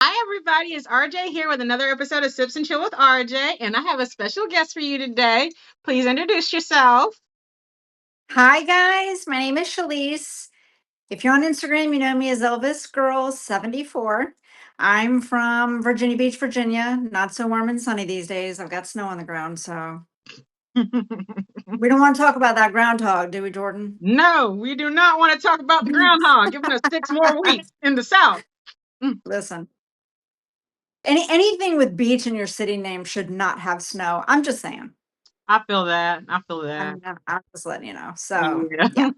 Hi, everybody. It's RJ here with another episode of Sips and Chill with RJ, and I have a special guest for you today. Please introduce yourself. Hi, guys. My name is Chelise. If you're on Instagram, you know me as ElvisGirl74. I'm from Virginia Beach, Virginia. Not so warm and sunny these days. I've got snow on the ground, so we don't want to talk about that groundhog, do we, Jordan? No, we do not want to talk about the groundhog giving us 6 more weeks in the South. Mm, Listen, anything with beach in your city name should not have snow. I'm just saying. I feel that. I feel that. I'm just letting you know. So, Yeah. yeah,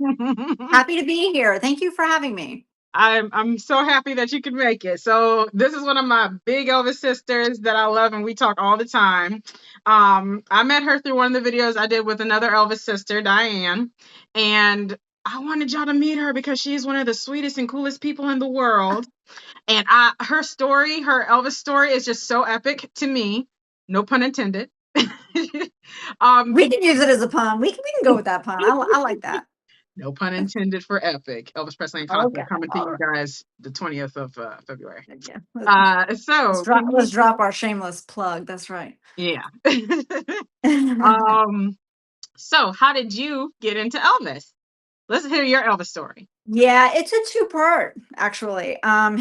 happy to be here. Thank you for having me. I'm so happy that you could make it. So this is one of my big Elvis sisters that I love, and we talk all the time. I met her through one of the videos I did with another Elvis sister, Diane, and I wanted y'all to meet her because she's one of the sweetest and coolest people in the world. And her story, her Elvis story, is just so epic to me. No pun intended. um, We can use it as a pun. We can go with that pun. I like that. no pun intended for epic. Elvis Presley and Okay. concert coming to All you right. guys the 20th of February. Yeah. So can Let's you? drop our shameless plug. That's right. Yeah. um. So how did you get into Elvis? Let's hear your Elvis story. Yeah, it's a two-part actually. I'm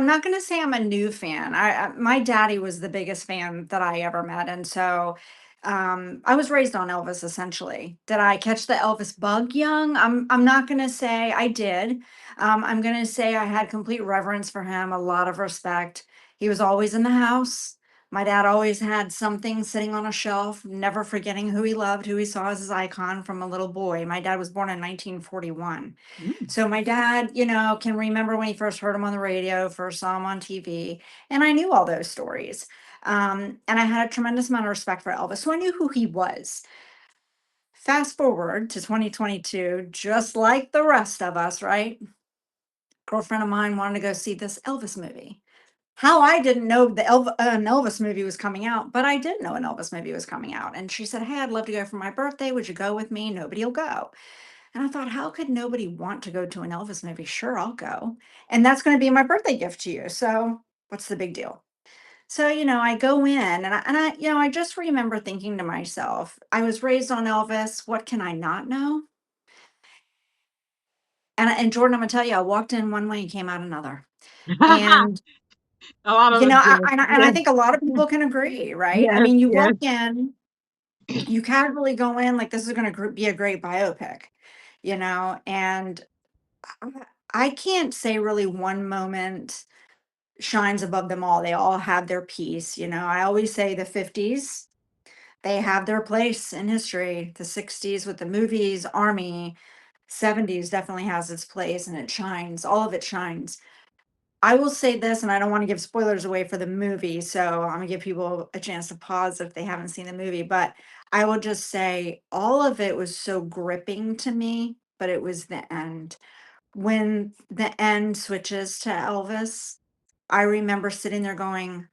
not going to say I'm a new fan. My daddy was the biggest fan that I ever met, and so I was raised on Elvis essentially. Did I catch the Elvis bug young? I'm not going to say I did. I'm going to say I had complete reverence for him, a lot of respect. He was always in the house. My dad always had something sitting on a shelf, never forgetting who he loved, who he saw as his icon from a little boy. My dad was born in 1941. Mm. So my dad, can remember when he first heard him on the radio, first saw him on TV, and I knew all those stories. And I had a tremendous amount of respect for Elvis, so I knew who he was. Fast forward to 2022, just like the rest of us, right? Girlfriend of mine wanted to go see this Elvis movie. How I didn't know an Elvis movie was coming out, but I did know an Elvis movie was coming out. And she said, "Hey, I'd love to go for my birthday. Would you go with me? Nobody will go." And I thought, how could nobody want to go to an Elvis movie? Sure, I'll go. And that's going to be my birthday gift to you. So what's the big deal? So, I go in and I just remember thinking to myself, I was raised on Elvis. What can I not know? And Jordan, I'm gonna tell you, I walked in one way and came out another. And A lot of us do. I Yes. think a lot of people can agree, right? I Yes. mean, you Yes. walk in, you casually go in like this is going to be a great biopic, and I I can't say really one moment shines above them all. They all have their piece. I always say the 50s, they have their place in history. The 60s with the movies, Army, 70s definitely has its place and it shines. All of it shines. I will say this, and I don't want to give spoilers away for the movie, so I'm gonna give people a chance to pause if they haven't seen the movie. But I will just say all of it was so gripping to me, but it was the end. When the end switches to Elvis, I remember sitting there going,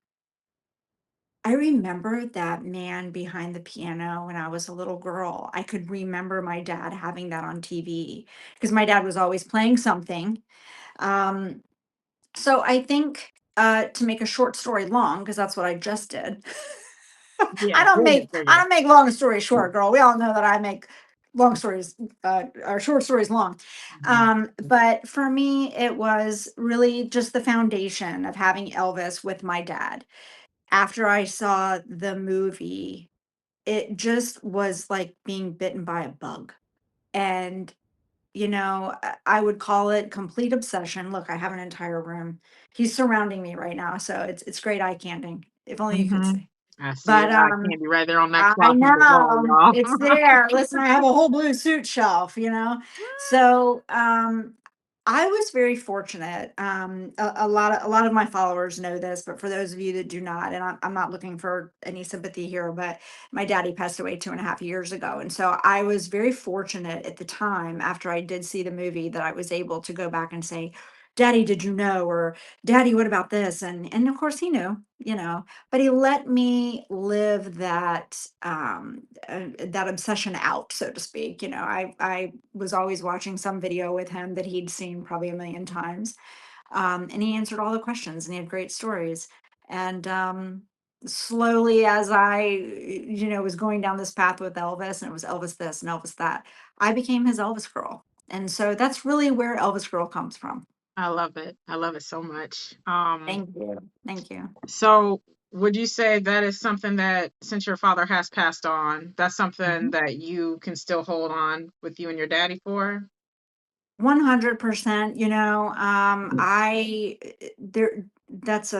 I remember that man behind the piano when I was a little girl. I could remember my dad having that on TV because my dad was always playing something. Um, so I think, to make a short story long, because that's what I just did. Yeah. Go I ahead. don't make long stories short, girl. We all know that I make long stories or short stories long. Mhm. But for me, it was really just the foundation of having Elvis with my dad. After I saw the movie, it just was like being bitten by a bug. And I would call it complete obsession. Look, I have an entire room. He's surrounding me right now, so it's great eye candy, if only you could Mhm. see. I see But your eye candy right there on that I clock on the wall, know y'all. it's there. Listen, I have a whole blue suit shelf. So I was very fortunate. A lot of my followers know this, but for those of you that do not, and I'm not looking for any sympathy here, but my daddy passed away 2.5 years ago. And so I was very fortunate at the time after I did see the movie that I was able to go back and say, Daddy, did you know? Or Daddy, what about this? And of course he knew, but he let me live that obsession out, so to speak. I was always watching some video with him that he'd seen probably a million times. And he answered all the questions and he had great stories. And slowly, as I, was going down this path with Elvis, and it was Elvis this and Elvis that, I became his Elvis girl. And so that's really where Elvis girl comes from. I love it. I love it so much. Thank you. Thank you. So would you say that is something that, since your father has passed on, that's something Mhm. that you can still hold on with you and your daddy for? 100%, there that's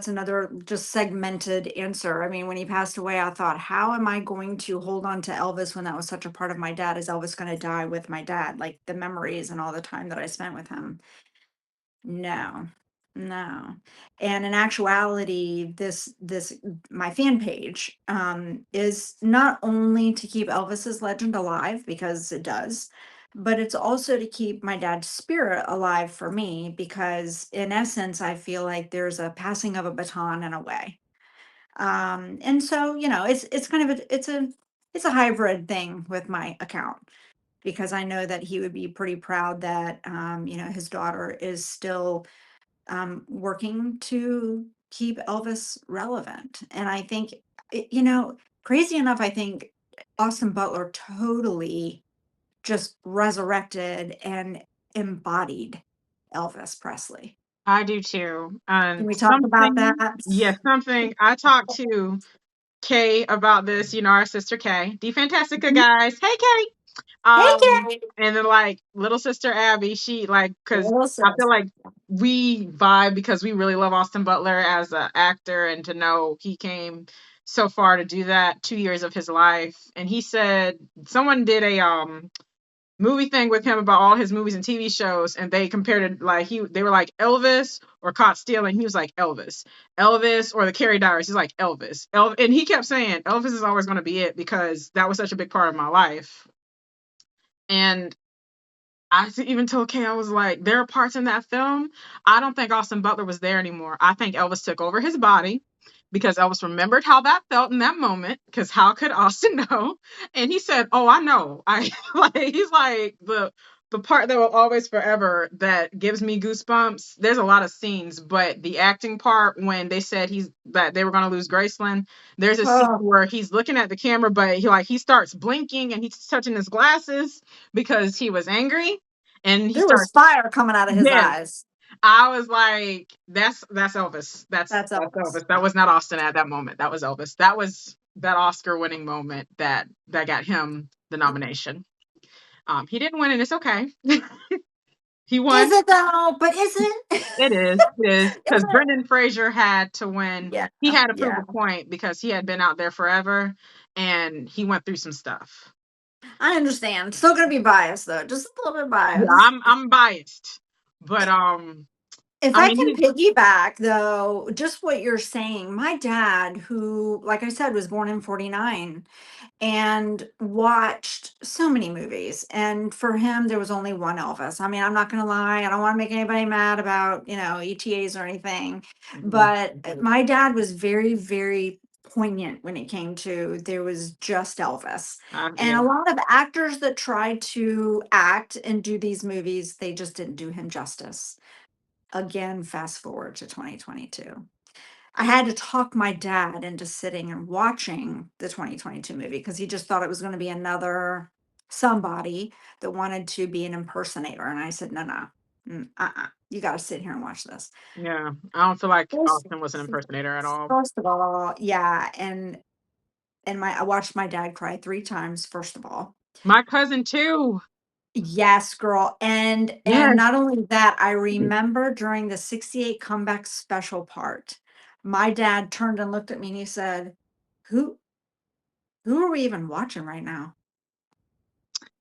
another just segmented answer. I mean, when he passed away, I thought, how am I going to hold on to Elvis when that was such a part of my dad? Is Elvis going to die with my dad? Like the memories and all the time that I spent with him. No, no. And in actuality, this my fan page is not only to keep Elvis's legend alive because it does, but it's also to keep my dad's spirit alive for me because in essence, I feel like there's a passing of a baton in a way. And so, it's kind of it's a hybrid thing with my account because I know that he would be pretty proud that his daughter is still working to keep Elvis relevant. And I think, crazy enough, I think Austin Butler totally just resurrected and embodied Elvis Presley. I do too. Can And we talk about that? something I talked to Kay about this, our sister Kay, the Fantastica Mhm. guys. Hey Kay. Hey, Um, Kay! and then like little sister Abby, she like, cause Little I feel sis. like we vibe because we really love Austin Butler as an actor, and to know he came so far to do that, 2 years of his life. And he said someone did a movie thing with him about all his movies and TV shows, and they compared it, like they were like Elvis or Caught Stealing. He was like Elvis, Elvis or the Carrie Diaries. He's like Elvis, and he kept saying Elvis is always going to be it because that was such a big part of my life. And even told Kay, I was like, there are parts in that film. I don't think Austin Butler was there anymore. I think Elvis took over his body because Elvis remembered how that felt in that moment. Because how could Austin know? And he said, "Oh, I know. I like." He's like the part that will always forever that gives me goosebumps. There's a lot of scenes, but the acting part when they said that they were going to lose Graceland. There's a scene Oh, where he's looking at the camera, but he starts blinking and he's touching his glasses because he was angry, and he there was starts. fire coming out of his Yes, eyes. I was like, that's Elvis. That's That's Elvis. Elvis. That was not Austin at that moment. That was Elvis. That was that Oscar winning moment that got him the nomination. He didn't win, and it's okay. He Is won. it though? But is it? It is. It is Is because it? Brendan Fraser had to win. Yeah. He had to prove Yeah. a point because he had been out there forever, and he went through some stuff. I understand. Still gonna be biased though, just a little bit Yeah, biased. I'm biased, but If I I mean, can piggyback though, just what you're saying, my dad, who, like I said, was born in 49 and watched so many movies. And for him, there was only one Elvis. I mean, I'm not going to lie. I don't want to make anybody mad about, ETAs or anything. But my dad was very, very poignant when it came to there was just Elvis. And yeah, a lot of actors that tried to act and do these movies, they just didn't do him justice. Again, fast forward to 2022. I had to talk my dad into sitting and watching the 2022 movie because he just thought it was going to be another somebody that wanted to be an impersonator. And I said, no, no, you got to sit here and watch this. yeah. I don't feel like First, Austin was an impersonator at all. first of all, yeah, and I watched my dad cry 3 times. First of all, My cousin too. yes, girl. And Yes. not only that, I remember during the 68 comeback special part, my dad turned and looked at me and he said, Who who are we even watching right now?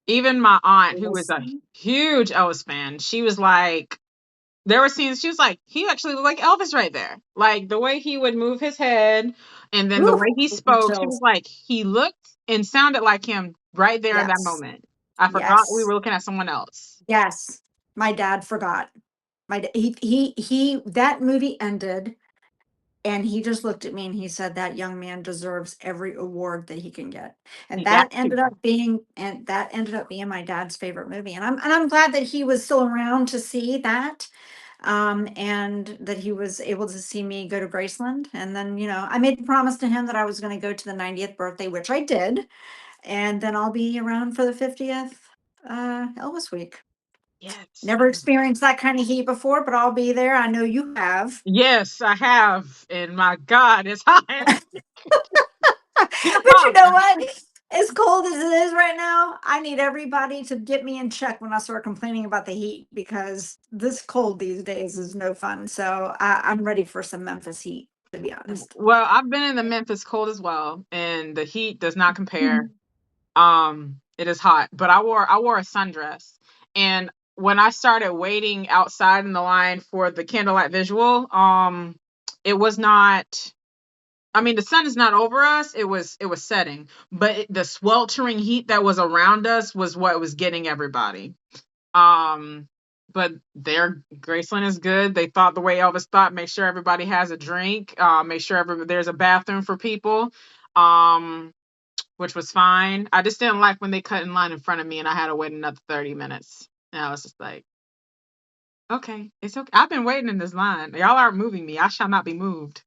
Even my aunt, who was a Listen. huge Elvis fan, she was like, there were scenes, she was like, he actually looked like Elvis right there. Like the way he would move his head and then the Ooh, way he give me spoke, she was chills. like, he looked and sounded like him right there in that Yes. moment. I forgot we Yes. were looking at someone else. Yes. My dad forgot. He that movie ended and he just looked at me and he said that young man deserves every award that he can get. And He got to. that ended up being my dad's favorite movie. And I'm glad that he was still around to see that. and that he was able to see me go to Graceland. And then, I made a promise to him that I was going to go to the 90th birthday, which I did. And then I'll be around for the 50th Elvis week. Yes. Never experienced that kind of heat before, but I'll be there. I know you have. Yes, I have. And my God, it's hot. It's But you hot. know what? As cold as it is right now, I need everybody to get me in check when I start complaining about the heat, because this cold these days is no fun. So I'm ready for some Memphis heat, to be honest. Well, I've been in the Memphis cold as well, and the heat does not compare. Mhm. It is hot, but I wore a sundress, and when I started waiting outside in the line for the candlelight visual, it was not. I mean, the sun is not over us. It was setting, but the sweltering heat that was around us was what was getting everybody. Um, but their Graceland is good. They thought the way Elvis thought. Make sure everybody has a drink. Make sure there's a bathroom for people. Um, which was fine. I just didn't like when they cut in line in front of me and I had to wait another 30 minutes. And I was just like, okay, it's okay. I've been waiting in this line. Y'all aren't moving me. I shall not be moved.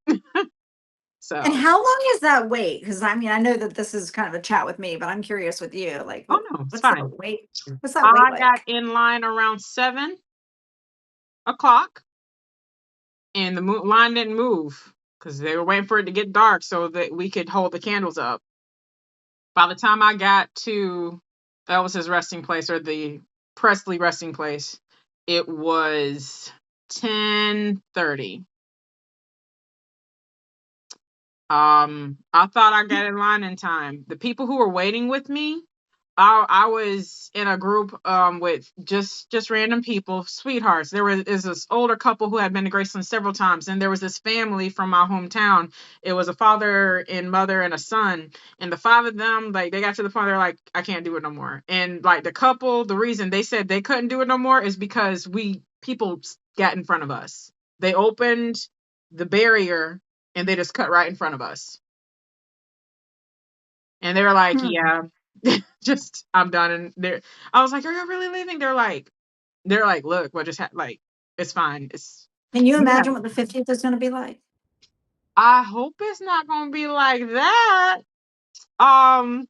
And So, how long is that wait? Because I mean, I know that this is kind of a chat with me, but I'm curious with you. Like, oh no, it's what's that fine. wait? What's that wait I got like? in line around 7 o'clock and the line didn't move because they were waiting for it to get dark so that we could hold the candles up. By the time I got to Elvis's resting place, or the Presley resting place, it was 10:30. I thought I got in line in time. The people who were waiting with me, I was in a group with just random people, sweethearts. There is this older couple who had been to Graceland several times, and there was this family from my hometown. It was a father and mother and a son, and the five of them, like, they got to the point they're like, I can't do it no more. And like the couple, the reason they said they couldn't do it no more is because people got in front of us. They opened the barrier and they just cut right in front of us. And they were like, Hmm. yeah, just I'm done. And I was like, are you really leaving? They're like, look, what just happened? Like, it's fine. Can you Yeah. imagine what the 50th is going to be like? I hope it's not gonna be like that. Um,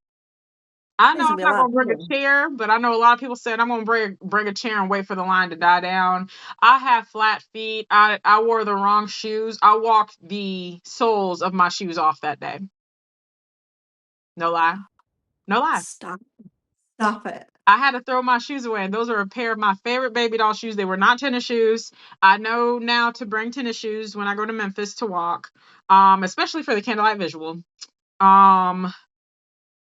I There's know going I'm to be a not lot gonna of bring people. a chair, but I know a lot of people said I'm gonna bring a chair and wait for the line to die down. I have flat feet. I wore the wrong shoes. I walked the soles of my shoes off that day. No lie. No lie. Stop. Stop it. I had to throw my shoes away, and those are a pair of my favorite baby doll shoes. They were not tennis shoes. I know now to bring tennis shoes when I go to Memphis to walk, especially for the candlelight visual. Um,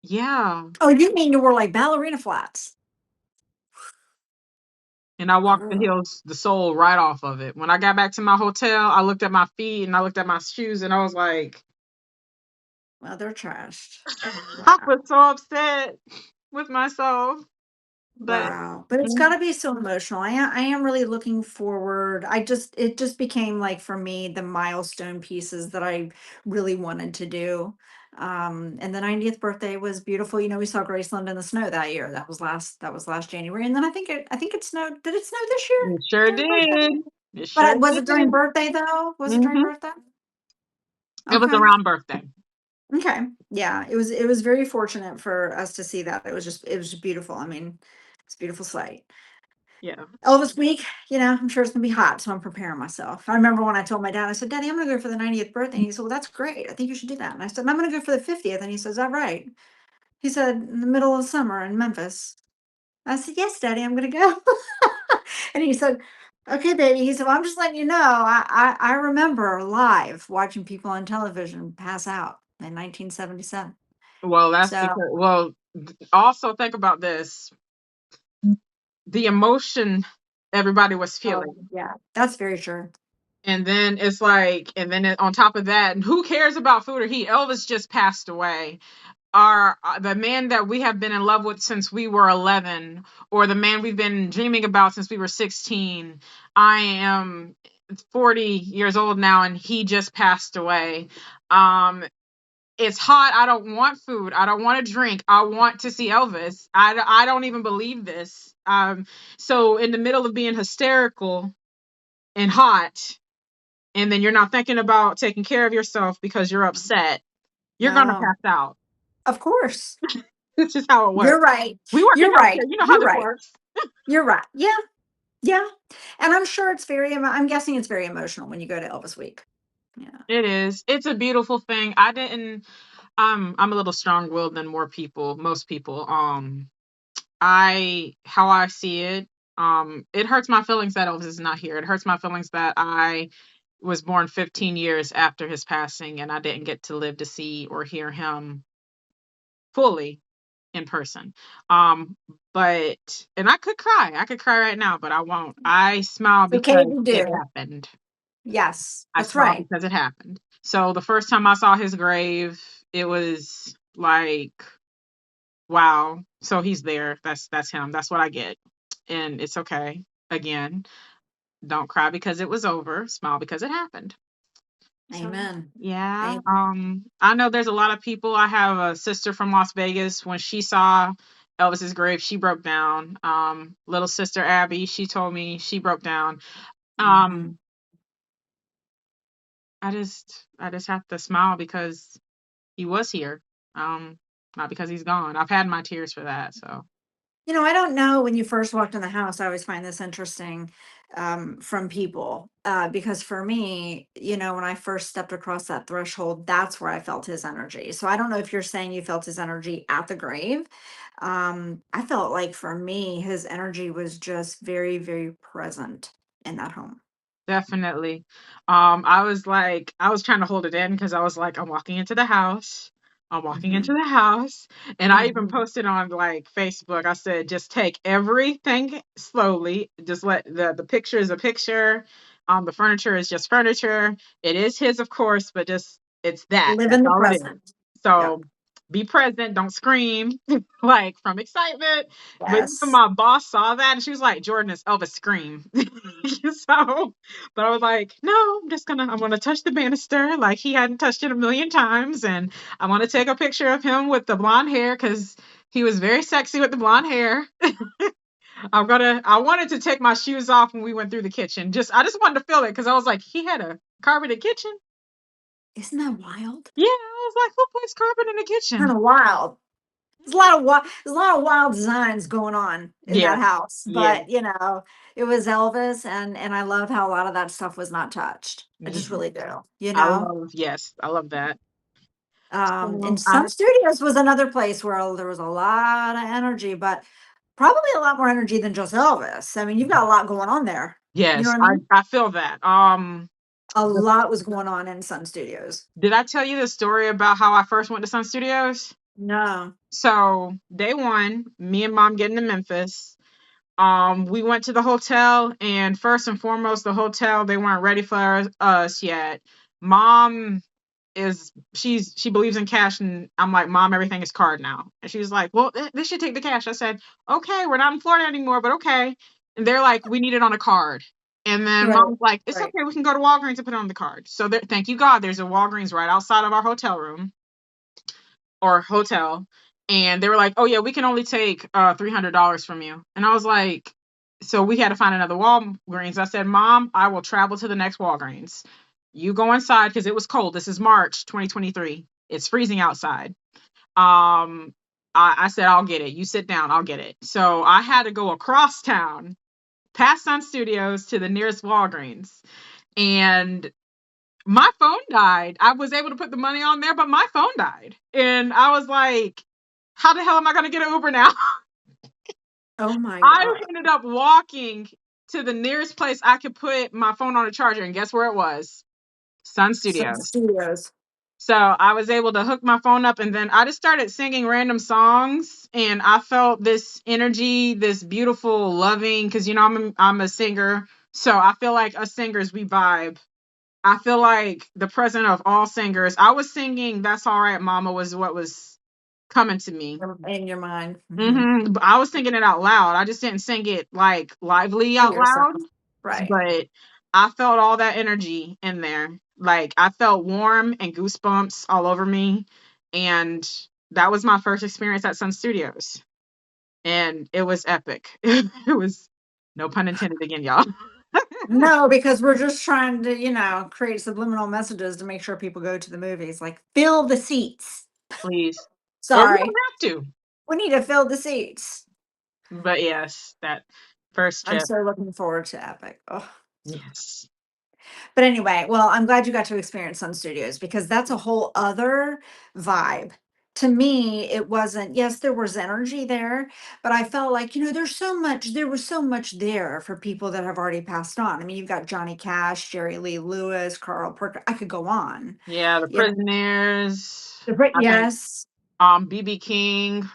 yeah, Oh, you mean you wore like ballerina flats? and I walked the Oh, heels, the sole right off of it. When I got back to my hotel, I looked at my feet and I looked at my shoes, and I was like, well, they're trashed. I Wow. was so upset with myself. But Wow. But it's mm, gotta be so emotional. I am really looking forward. It just became like for me the milestone pieces that I really wanted to do. And the 90th birthday was beautiful. We saw Graceland in the snow that year. That was last January. And then I think it snowed. Did it snow this year it sure during birthday? did. It But sure was it during did. birthday though? Was it during Hmm. birthday? It was Okay. around birthday. Okay. Yeah, it was very fortunate for us to see that. It was beautiful. I mean, it's a beautiful sight. Yeah. Elvis week, I'm sure it's gonna be hot, so I'm preparing myself. I remember when I told my dad, I said, "Daddy, I'm gonna go for the 90th birthday." And he said, "Well, that's great. I think you should do that." And I said, "I'm gonna go for the 50th." And he says, "All right." He said, "In the middle of summer in Memphis." I said, "Yes, Daddy, I'm gonna go." And he said, "Okay, baby." He said, "Well, I'm just letting you know. I remember live watching people on television pass out in 1977." Well, that's So, because, well, also think about this, the emotion everybody was oh feeling. yeah, that's very true. And then it's like, and then on top of that, who cares about food or heat? Elvis just passed away. The man that we have been in love with since we were 11, or the man we've been dreaming about since we were 16. I am 40 years old now, and he just passed away. Um, it's hot. I don't want food. I don't want to drink. I want to see Elvis. I don't even believe this. So in the middle of being hysterical, and hot, and then you're not thinking about taking care of yourself because you're upset, you're gonna No, pass out. of course. It's just how it works. You're right. We work in You're right. healthcare. You know how You're this right. works. You're right. Yeah. Yeah. And I'm sure it's I'm guessing it's very emotional when you go to Elvis Week. Yeah. It is. It's a beautiful thing. I didn't. I'm a little strong-willed than most people. How I see it, it hurts my feelings that Elvis is not here. It hurts my feelings that I was born 15 years after his passing and I didn't get to live to see or hear him fully in person. Um, but and I could cry. I could cry right now, but I won't. I smile It's okay because to it do. happened. Yes, I that's smile right. because it happened. So the first time I saw his grave, it was like, wow. So he's there. That's him. That's what I get. And it's okay. Again, don't cry because it was over. Smile because it happened. So Amen. yeah. Amen. I know there's a lot of people. I have a sister from Las Vegas. When she saw Elvis's grave, she broke down. Little sister Abby, she told me she broke down. Hmm. Um, I just have to smile because he was here. Um, not because he's gone. I've had my tears for that. So I don't know when you first walked in the house. I always find this interesting from people because for me, when I first stepped across that threshold, that's where I felt his energy. So I don't know if you're saying you felt his energy at the grave. I felt like for me, his energy was just very, very present in that home. definitely. I was trying to hold it in because I was like, I'm walking into the house. I'm walking into Hmm. the house. And I even Hmm. posted on like Facebook, I said, just take everything slowly. Just let the picture is a picture. The furniture is just furniture. It is his, of course, but just it's that. Live That's in the all it is. present. Yep. So be present, don't scream like from excitement. But even Yes. my boss saw that and she was like, Jordan, is Elvis scream. So but I was like, no, I'm gonna touch the banister like he hadn't touched it a million times, and I want to take a picture of him with the blonde hair because he was very sexy with the blonde hair. I wanted to take my shoes off when we went through the kitchen. I just wanted to feel it because I was like, he had a carpeted kitchen. Isn't that wild? Yeah, I was like, who puts carpet in the Kind kitchen? of wild. There's a lot of wild designs going on in Yeah, that house, yeah, but it was Elvis, and I love how a lot of that stuff was not touched. I just yeah. really do. You know, Yes, I love that. and So Sun Studios was another place where there was a lot of energy, but probably a lot more energy than just Elvis. I mean, you've got a lot going on there. You know yes, what I I mean? I feel that. A The- lot was going on in Sun Studios. did I tell you the story about how I first went to Sun Studios? No. So day one, me and mom getting to Memphis. We went to the hotel, and first and foremost, the hotel they weren't ready for us yet. Mom she believes in cash, and I'm like, Mom, everything is card now. And she's like, well, they should take the cash. I said, okay, we're not in Florida anymore, but okay. And they're like, we need it on a card. And then Right. mom's like, it's Right. okay, we can go to Walgreens and put it on the card. So thank you God, there's a Walgreens right outside of our hotel room or hotel, and they were like, "Oh yeah, we can only take $300 from you." And I was like, so we had to find another Walgreens. I said, "Mom, I will travel to the next Walgreens. You go inside because it was cold. This is March 2023. It's freezing outside." Um, I said, "I'll get it. You sit down. I'll get it." So I had to go across town, past Sun Studios to the nearest Walgreens, and my phone died. I was able to put the money on there, but my phone died. And I was like, how the hell am I going to get an Uber now? Oh my I God. ended up walking to the nearest place I could put my phone on a charger. And guess where it was? Sun Sun Studios. Studios. So I was able to hook my phone up, and then I just started singing random songs, and I felt this energy, this beautiful, loving, because I'm a singer, so I feel like us singers we vibe. I feel like the president of all singers. I was singing "That's All Right, Mama" was what was coming to me. In your mind. Hmm. But I was singing it out loud. I just didn't sing it like lively To out yourself. loud, Right. but I felt all that energy in there. Like I felt warm and goosebumps all over me, and that was my first experience at Sun Studios, and it was epic. It was no pun intended again, y'all. No, because we're just trying to, create subliminal messages to make sure people go to the movies. Like, fill the seats. Please. Or we Sorry, don't have to. we need to fill the seats. But yes, that first I'm trip. so looking forward to Epic. Oh. Yes. But anyway, well, I'm glad you got to experience Sun Studios because that's a whole other vibe. To me, it wasn't, yes, there was energy there, but I felt like, there was so much there for people that have already passed on. I mean, you've got Johnny Cash, Jerry Lee Lewis, Carl Perkins. I could go on. Yeah, the You know, prisoners. I think yes, BB King.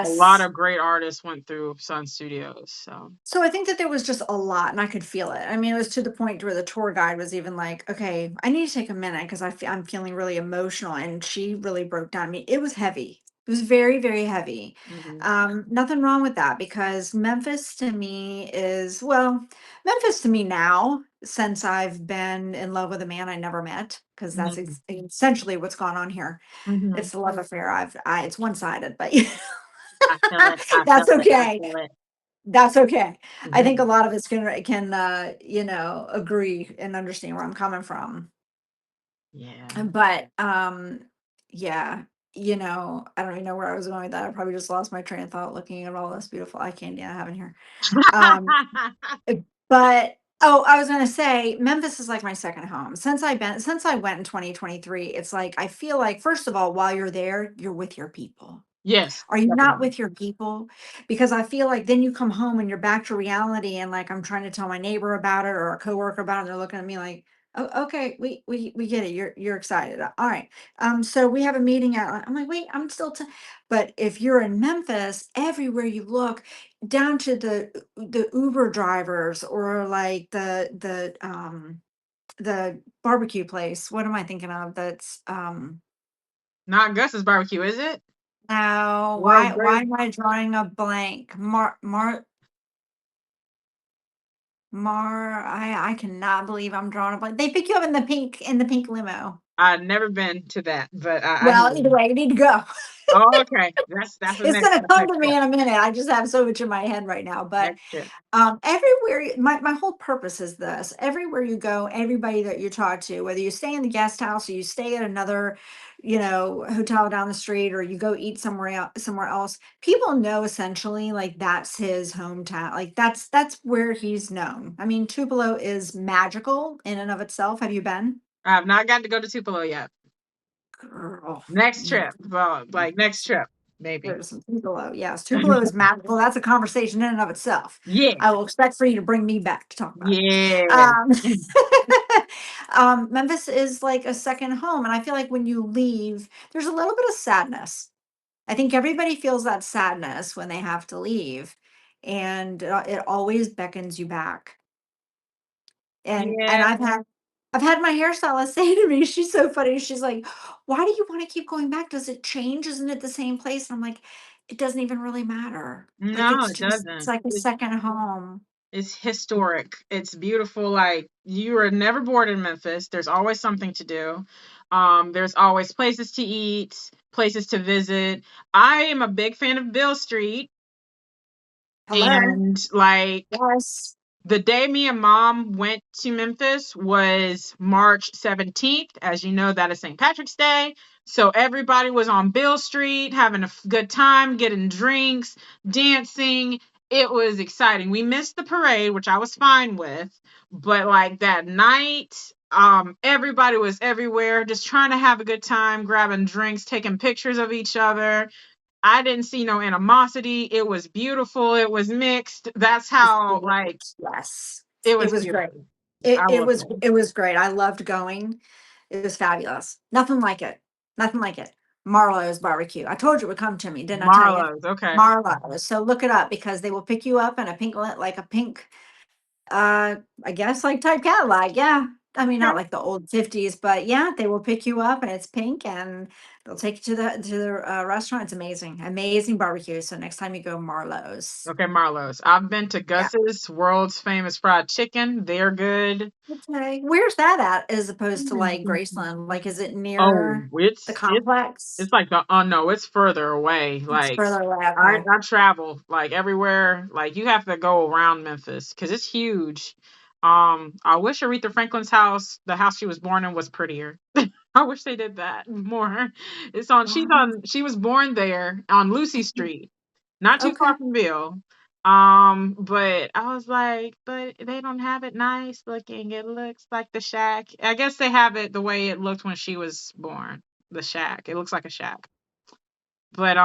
A lot yes. of great artists went through Sun Studios. So So I think that there was just a lot and I could feel it. I mean, it was to the point where the tour guide was even like, okay, I need to take a minute because I'm feeling really emotional. And she really broke down. I mean, it was heavy. It was very, very heavy. mhm, Nothing wrong with that because Memphis to me is, well, Memphis to me now, since I've been in love with a man I never met, because that's mhm, essentially what's gone on here. mhm. It's a love affair. It's one-sided, but I feel it. I feel that's it. I okay. feel it. That's okay. I think a Mhm. lot of us can, agree and understand where I'm coming from. Yeah. But, yeah, I don't even know where I was going with that. I probably just lost my train of thought looking at all this beautiful eye candy I have in here. Um, but oh, I was gonna say Memphis is like my second home. Since I went in 2023, it's like I feel like first of all, while you're there, you're with your people. Yes, Are you not definitely. with your people? Because I feel like then you come home and you're back to reality and like I'm trying to tell my neighbor about it or a coworker about it, and they're looking at me like, "Oh, okay, we get it. You're excited. All right. So we have a meeting at." I'm like, "Wait, I'm still." But if you're in Memphis, everywhere you look, down to the Uber drivers or like the barbecue place. What am I thinking of? That's Not Gus's barbecue, is it? now, Or why am I drawing a blank? I cannot believe I'm drawing a blank. They pick you up in the pink limo. I've never been to that, but I hear Well, either you. way, you need to go. Oh, okay. That's the It's next gonna step. come Next to me step. in a minute. I just have so much in my head right now. But Next trip. everywhere my whole purpose is this. Everywhere you go, everybody that you talk to, whether you stay in the guest house or you stay at another, hotel down the street or you go eat somewhere else, people know essentially like that's his hometown. Like that's where he's known. I mean, Tupelo is magical in and of itself. Have you been? I have not gotten to go to Tupelo yet. Girl, Next you trip. Well, like next trip, maybe. there's some Tupelo. Yes, Tupelo is magical. That's a conversation in and of itself. Yeah. I will expect for you to bring me back to talk about it. Yeah. Memphis is like a second home, and I feel like when you leave, there's a little bit of sadness. I think everybody feels that sadness when they have to leave, and it always beckons you back. And Yeah. I've had my hairstylist say to me, she's so funny. She's like, "Why do you want to keep going back? Does it change? Isn't it the same place?" And I'm like, "It doesn't even really matter. Like No, it's it just it's doesn't. like a second home." It's historic. It's beautiful. Like you are never bored in Memphis. There's always something to do. There's always places to eat, places to visit. I am a big fan of Bill Street, Hello. and like Yes. the day me and mom went to Memphis was March 17th. As you know, that is St. Patrick's Day. So everybody was on Bill Street having a good time, getting drinks, dancing. It was exciting. We missed the parade, which I was fine with. But like that night, everybody was everywhere just trying to have a good time, grabbing drinks, taking pictures of each other. I didn't see no animosity. It was beautiful. It was mixed. That's Was how like great. Yes. it It was was great. beautiful. It I it loved was it. it was great. I loved going. It was fabulous. Nothing like it. Nothing like it. Marlowe's barbecue. I told you it would come to me, didn't I tell you? Marlowe's, okay. Marlowe's. So look it up because they will pick you up in a like a pink, I guess like type Cadillac. Yeah. I mean, not Okay. like the old 50s, but yeah, they will pick you up and it's pink and they'll take you to the restaurant. It's amazing. Amazing barbecue. So next time you go, Marlowe's. Okay, Marlowe's. I've been to Yeah. Gus's, world's famous fried chicken. They're good. Okay. Where's that at as opposed to like Graceland? Like, is it Oh, near the it's complex? like the oh no, it's further away. It's Like further away. I Okay. I travel like everywhere. Like you have to go around Memphis because it's huge. I wish Aretha Franklin's house, the house she was born in, was prettier. I wish they did that more. Wow. She was born there on Lucy Street, not too far Okay. from Ville. But I was like, but they don't have it nice looking. It looks like the shack. I guess they have it the way it looked when she was born. The shack. It looks like a shack. But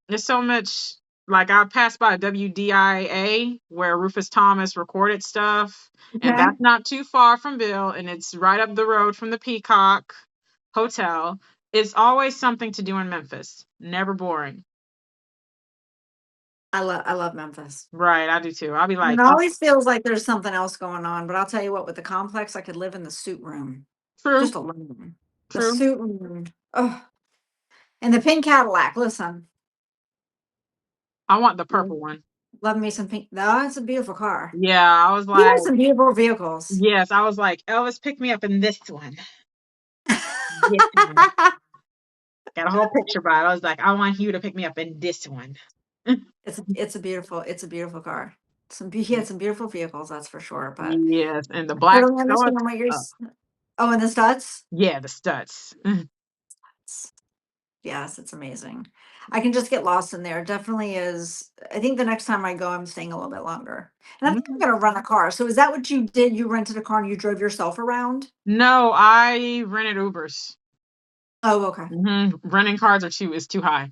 there's so much, like I passed by WDIA where Rufus Thomas recorded stuff, and Okay. that's not too far from Bill, and it's right up the road from the Peacock Hotel. It's always something to do in Memphis. Never boring. I love Memphis. Right, I do too. I'll be It like, oh, always feels like there's something else going on, but I'll tell you what, with the complex, I could live in the suit room. true, Just alone. The true. suit room. Oh, and the pink Cadillac. Listen, I want the love purple one. love me some pink. No, it's a beautiful car. Yeah, I was He like, has some beautiful vehicles. yes, I was like, Elvis, pick me up in this one. This one. Got a whole picture by it. I was like, I want you to pick me up in this one. It's a beautiful car. He had some beautiful vehicles, that's for sure. But Yes, and the I black totally understand studs. what oh, and the studs. Yeah, the studs. Yes, it's amazing. I can just get lost in there. It definitely is. I think the next time I go, I'm staying a little bit longer. And I think I'm Mhm. gonna rent a car. So is that what you did? You rented a car and you drove yourself around? No, I rented Ubers. Oh, okay. Renting cars is too high.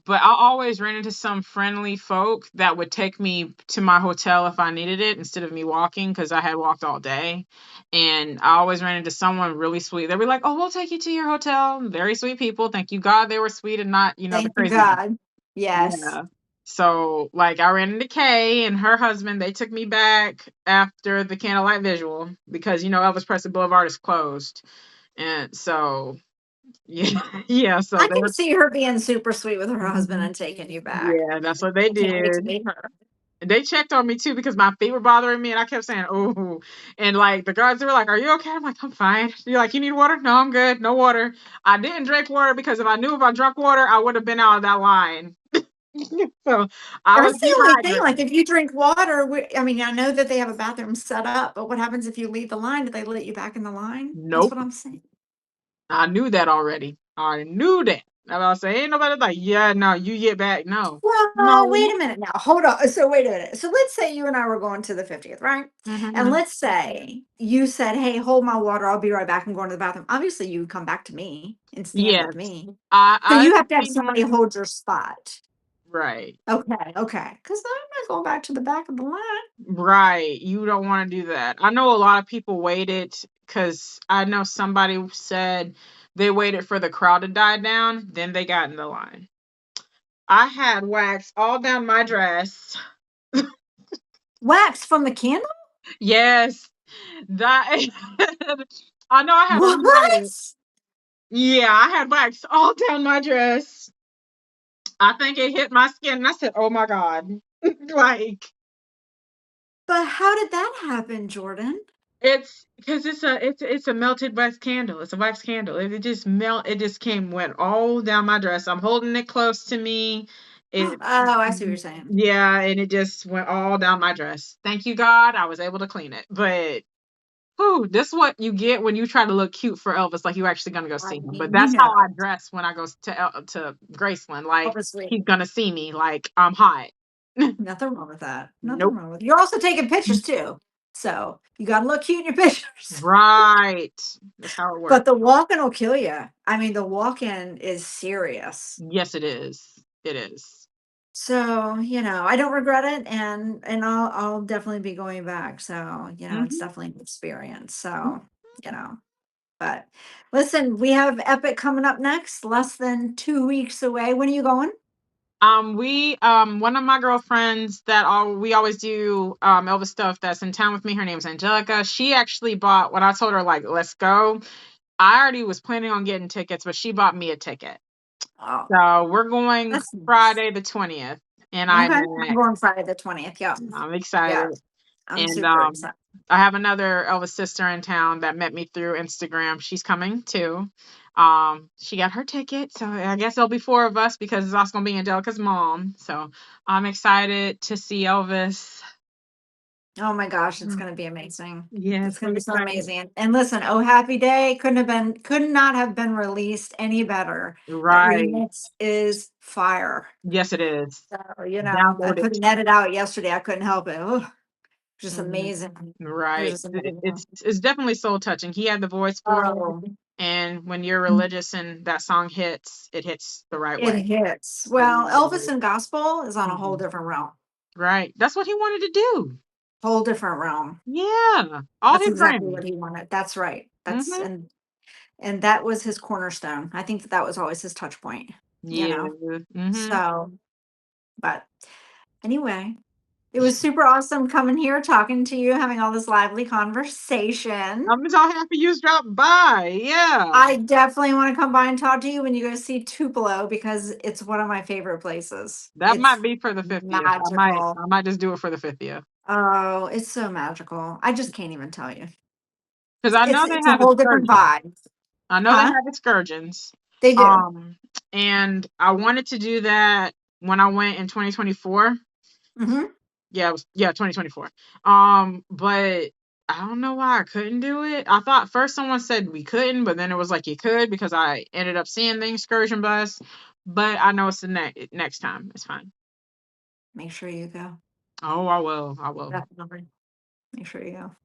But I always ran into some friendly folk that would take me to my hotel if I needed it instead of me walking because I had walked all day. And I always ran into someone really sweet. They'd be like, "Oh, we'll take you to your hotel." Very sweet people. Thank you God they were sweet and not, the Thank you, crazy ones. God. Yes. Yeah. So, like, I ran into Kay and her husband. They took me back after the candlelight visual because Elvis Presley Boulevard is closed, and so yeah, yeah. So I they can were, see her being super sweet with her husband Mhm. and taking you back. Yeah, that's what they I can't wait to did. meet her. They checked on me too because my feet were bothering me, and I kept saying, "Oh," and like the guards, they were like, "Are you okay?" I'm like, "I'm fine." You're like, "You need water?" No, I'm good. No water. I didn't drink water because if I drunk water, I would have been out of that line. So I was That's the only thing. Like dehydrated. if you drink water, I mean, I know that they have a bathroom set up, but what happens if you leave the line? Do they let you back in the line? That's Nope. what I'm saying. I knew that already. I knew that. I was saying, ain't nobody like, yeah, no, you get back. No. Well, No. wait a minute now. Hold on. So wait a minute. So let's say you and I were going to the 50th, right? And Hmm. let's say you said, "Hey, hold my water. I'll be right back. I'm going to the bathroom." Obviously, you would come back to me and stand with Yes. me. So I you have to have somebody understand. hold your spot. Right. Okay, okay. Because I'm not going back to the back of the line. Right. You don't want to do that. I know a lot of people waited because I know somebody said they waited for the crowd to die down, then they got in the line. I had wax all down my dress. Wax from the candle? Yes. That I know I had to rewrite it. What? Yeah, I had wax all down my dress. I think it hit my skin and I said, "Oh my God." Like But how did that happen, Jordan? it's because it's a melted wax candle. It's a wax candle. It just went all down my dress. I'm holding it close to me. Oh, It I see what you're saying. Yeah, and it just went all down my dress. Thank you God, I was able to clean it. But whew, this is what you get when you try to look cute for Elvis, like you actually gonna go I see him. But mean, that's how I dress when I go to Graceland. Like obviously, he's gonna see me like I'm hot. nothing wrong with that. Nothing Nope. wrong with it. You're also taking pictures too. So you got to look cute in your pictures. Right. That's how it But works. the walk-in will kill you. I mean, the walk-in is serious. Yes, it is. It is. So, I don't regret it, and I'll definitely be going back. So, it's Hmm. definitely an experience. So, you know, but listen, we have Epic coming up next, less than 2 weeks away. When are you going? We one of my girlfriends that all we always do Elvis stuff that's in town with me. Her name's Angelica. She actually bought when I told her like let's go. I already was planning on getting tickets, but she bought me a ticket. Oh, So we're going that's nice. Friday the 20th, and Okay, I'm going Friday the 20th. Yeah, I'm yeah, excited. I'm And super excited. I have another Elvis sister in town that met me through Instagram. She's coming too. She got her ticket, so I guess there'll be four of us because it's also gonna be Angelica's mom. So I'm excited to see Elvis. Oh my gosh, it's gonna be amazing. Yes, It's gonna I'm be so excited. amazing. And listen, Oh Happy Day could not have been released any better. That Right. remix is fire. Yes, it is. So, I Download it. couldn't edit out yesterday. I couldn't help it. Oh, just Mhm. amazing. It was Right. just amazing. It's definitely soul touching. He had the voice for it, Oh, and when you're religious and that song hits, it hits the right it way. hits. It Well, really Elvis does. and gospel is on a whole Mhm. different realm. Right. That's what he wanted to do. Whole different realm. Yeah. All That's his exactly what friends. he wanted. That's right. That's Mhm. and that was his cornerstone. I think that that was always his touch point, you Yeah. know? Mhm. So, but anyway, it was super awesome coming here, talking to you, having all this lively conversation. I'm so happy you dropped by. Yeah. I definitely want to come by and talk to you when you go see Tupelo because it's one of my favorite places. That It's might be for the 50th. magical. I might just do it for the 50th. Oh, it's so magical. I just can't even tell you. Because I know they It's a have whole different excursions. vibe. I know they Huh? have excursions. They do. Um, and I wanted to do that when I went in 2024. Hmm. Yeah, it was 2024. But I don't know why I couldn't do it. I thought first someone said we couldn't, but then it was like you could because I ended up seeing the excursion bus. But I know it's the next time. It's fine. Make sure you go. Oh, I will. I will. Definitely. Make sure you go.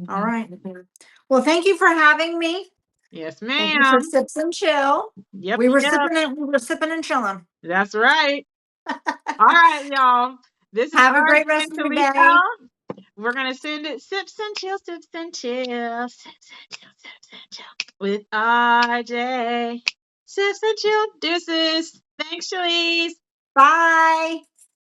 All Hmm. right. Well, thank you for having me. Yes, Thank you for ma'am. sips and chill. Yep, yep. We were sipping and chilling. That's right. All right, y'all. This is Have a RJ great rest and of your Chelise. day. We're gonna send it sips and chill, sips and chill, sips and chill, sips and chill with RJ. Sips and chill. Deuces. Thanks, Chelise. Bye.